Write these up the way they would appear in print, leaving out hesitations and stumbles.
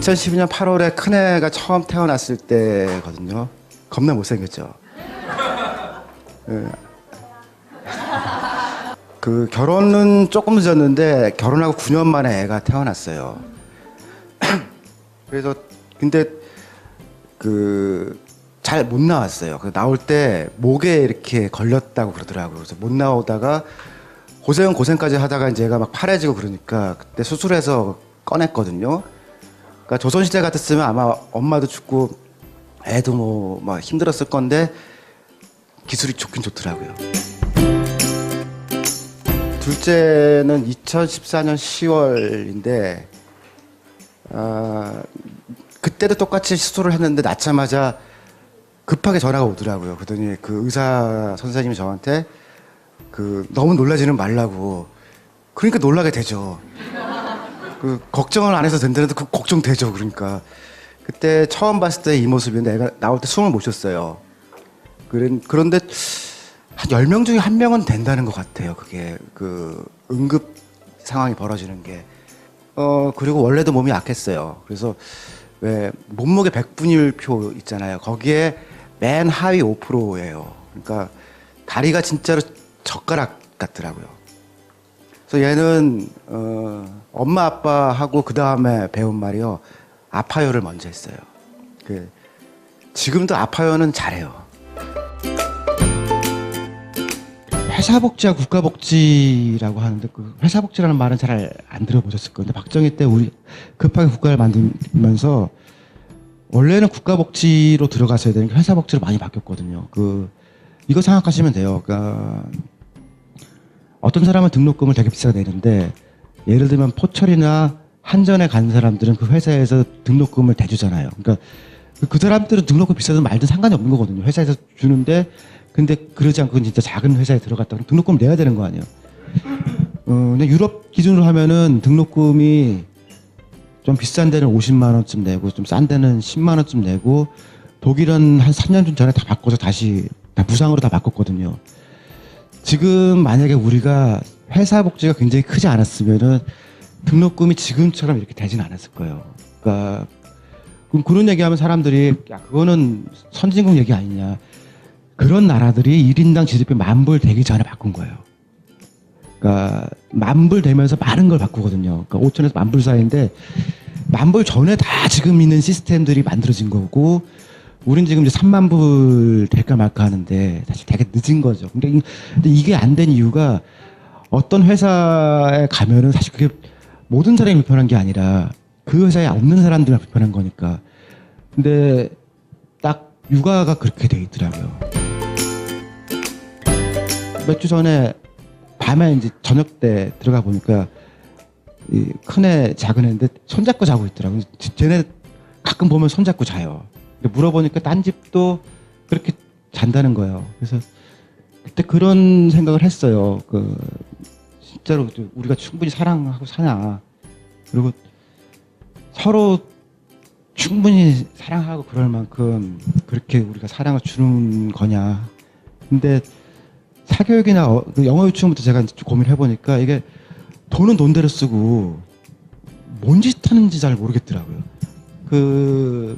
2012년 8월에 큰애가 처음 태어났을 때거든요. 겁나 못생겼죠. 네. 그 결혼은 조금 늦었는데 결혼하고 9년 만에 애가 태어났어요. 그래서 근데 그 잘 못 나왔어요. 그 나올 때 목에 이렇게 걸렸다고 그러더라고요. 그래서 못 나오다가 고생까지 하다가 이제 얘가 막 파래지고 그러니까 그때 수술해서 꺼냈거든요. 그러니까 조선시대 같았으면 아마 엄마도 죽고 애도 뭐 막 힘들었을 건데 기술이 좋긴 좋더라고요. 둘째는 2014년 10월인데 그때도 똑같이 수술을 했는데 낳자마자 급하게 전화가 오더라고요. 그러더니 그 의사 선생님이 저한테 그 너무 놀라지는 말라고. 그러니까 놀라게 되죠. 그 걱정을 안 해서 된다는데 그 걱정되죠. 그러니까 그때 처음 봤을 때 이 모습인데 애가 나올 때 숨을 못 쉬었어요. 그런데 한 10명 중에 1명은 된다는 것 같아요. 그게 그 응급 상황이 벌어지는 게. 그리고 원래도 몸이 약했어요. 그래서 왜 몸무게 100분율표 있잖아요. 거기에 맨 하위 5%예요. 그러니까 다리가 진짜로 젓가락 같더라고요. 그래서 얘는 엄마 아빠하고 그 다음에 배운 말이요. 아파요를 먼저 했어요. 지금도 아파요는 잘해요. 회사복지와 국가복지라고 하는데 그 회사복지라는 말은 잘 안 들어보셨을 건데 박정희 때 우리 급하게 국가를 만들면서 원래는 국가복지로 들어갔어야 되는 게 회사복지로 많이 바뀌었거든요. 이거 생각하시면 돼요. 그러니까 어떤 사람은 등록금을 되게 비싸게 내는데 예를 들면 포철이나 한전에 간 사람들은 그 회사에서 등록금을 대주잖아요. 그러니까 그 사람들은 등록금 비싸든 말든 상관이 없는 거거든요. 회사에서 주는데 근데 그러지 않고 진짜 작은 회사에 들어갔다 그러면 등록금 내야 되는 거 아니에요. 근데 유럽 기준으로 하면은 등록금이 좀 비싼 데는 50만 원쯤 내고 좀 싼 데는 10만 원쯤 내고 독일은 한 3년 전에 다 바꿔서 다시 다 무상으로 다 바꿨거든요. 지금 만약에 우리가 회사 복지가 굉장히 크지 않았으면은 등록금이 지금처럼 이렇게 되진 않았을 거예요. 그러니까 그런 얘기하면 사람들이 야 그거는 선진국 얘기 아니냐. 그런 나라들이 1인당 GDP 10,000불 되기 전에 바꾼 거예요. 그러니까 10,000불 되면서 많은 걸 바꾸거든요. 그러니까 5천에서 10,000불 사이인데 10,000불 전에 다 지금 있는 시스템들이 만들어진 거고 우린 지금 이제 30,000불 될까 말까 하는데 사실 되게 늦은 거죠. 근데 이게 안 된 이유가 어떤 회사에 가면은 사실 그게 모든 사람이 불편한 게 아니라 그 회사에 없는 사람들만 불편한 거니까. 근데 딱 육아가 그렇게 돼 있더라고요. 몇 주 전에 밤에 이제 저녁 때 들어가 보니까 이 큰애 작은 애인데 손잡고 자고 있더라고요. 쟤네 가끔 보면 손잡고 자요. 근데 물어보니까 딴 집도 그렇게 잔다는 거예요. 그래서 그때 그런 생각을 했어요. 진짜로 우리가 충분히 사랑하고 사냐. 그리고 서로 충분히 사랑하고 그럴 만큼 그렇게 우리가 사랑을 주는 거냐. 근데 사교육이나 영어 유치원부터 제가 고민을 해보니까 이게 돈은 돈대로 쓰고 뭔 짓 하는지 잘 모르겠더라고요.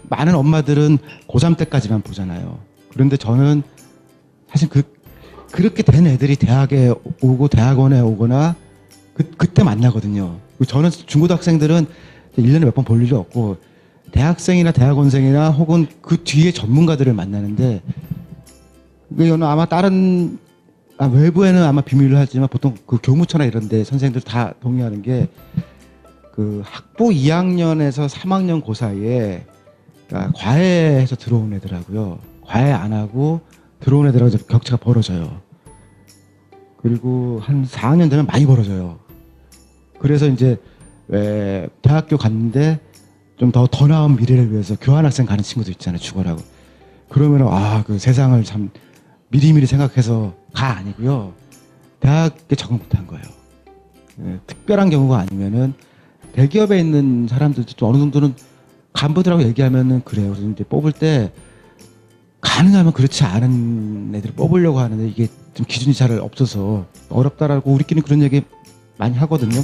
많은 엄마들은 고3 때까지만 보잖아요. 그런데 저는 사실 그렇게 된 애들이 대학에 오고 대학원에 오거나 그때 만나거든요. 저는 중고등학생들은 1년에 몇 번 볼 일이 없고 대학생이나 대학원생이나 혹은 그 뒤에 전문가들을 만나는데 이거는 아마 다른 외부에는 아마 비밀로 하지만 보통 그 교무처나 이런 데 선생님들 다 동의하는 게 학부 2학년에서 3학년 그 사이에 그러니까 과외해서 들어온 애들하고요. 과외 안 하고 들어온 애들하고 격차가 벌어져요. 그리고 한 4학년 되면 많이 벌어져요. 그래서 이제 왜 대학교 갔는데 좀 더 나은 미래를 위해서 교환학생 가는 친구도 있잖아요. 죽어라고. 그러면 그 세상을 참 미리미리 생각해서 가 아니고요. 대학에 적응 못한 거예요. 특별한 경우가 아니면은 대기업에 있는 사람들도 좀 어느 정도는 간부들하고 얘기하면은 그래요. 그래서 이제 뽑을 때 가능하면 그렇지 않은 애들을 뽑으려고 하는데 이게 좀 기준이 잘 없어서 어렵다라고 우리끼리 그런 얘기 많이 하거든요.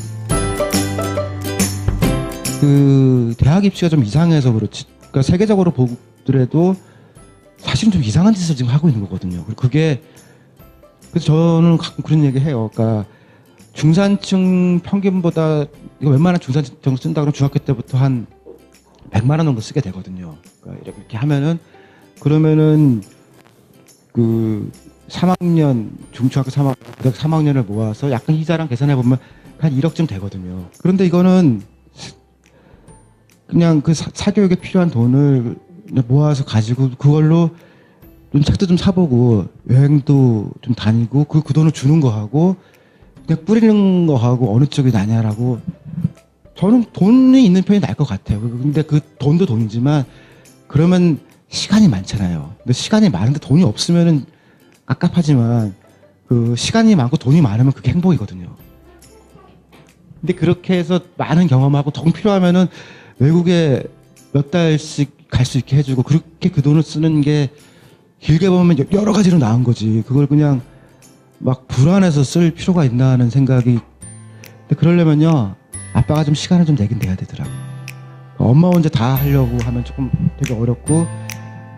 그 대학 입시가 좀 이상해서 그렇지. 그러니까 세계적으로 보더라도 사실은 좀 이상한 짓을 지금 하고 있는 거거든요. 그게 그래서 저는 가끔 그런 얘기 해요. 그러니까 중산층 평균보다 이거 웬만한 중산층 쓴다 그러면 중학교 때부터 한 100만 원 정도 쓰게 되거든요. 그러니까 이렇게 하면은 그러면은 그 3학년 중초등학교 3학년 고등학교 3학년을 모아서 약간 이자랑 계산해 보면 한 1억쯤 되거든요. 그런데 이거는 그냥 그 사교육에 필요한 돈을 모아서 가지고 그걸로 좀 책도 좀 사보고 여행도 좀 다니고 그 돈을 주는 거 하고 그냥 뿌리는 거 하고 어느 쪽이 나냐라고 저는 돈이 있는 편이 나을 것 같아요. 근데 그 돈도 돈이지만 그러면 시간이 많잖아요. 근데 시간이 많은데 돈이 없으면은 깝깝하지만 그 시간이 많고 돈이 많으면 그게 행복이거든요. 근데 그렇게 해서 많은 경험하고 돈 필요하면은 외국에 몇 달씩 갈 수 있게 해주고 그렇게 그 돈을 쓰는 게 길게 보면 여러 가지로 나은 거지. 그걸 그냥 막 불안해서 쓸 필요가 있나 하는 생각이. 근데 그러려면요 아빠가 좀 시간을 좀 내긴 내야 되더라고. 엄마 혼자 다 하려고 하면 조금 되게 어렵고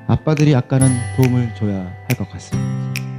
아빠들이 약간은 도움을 줘야 할 것 같습니다.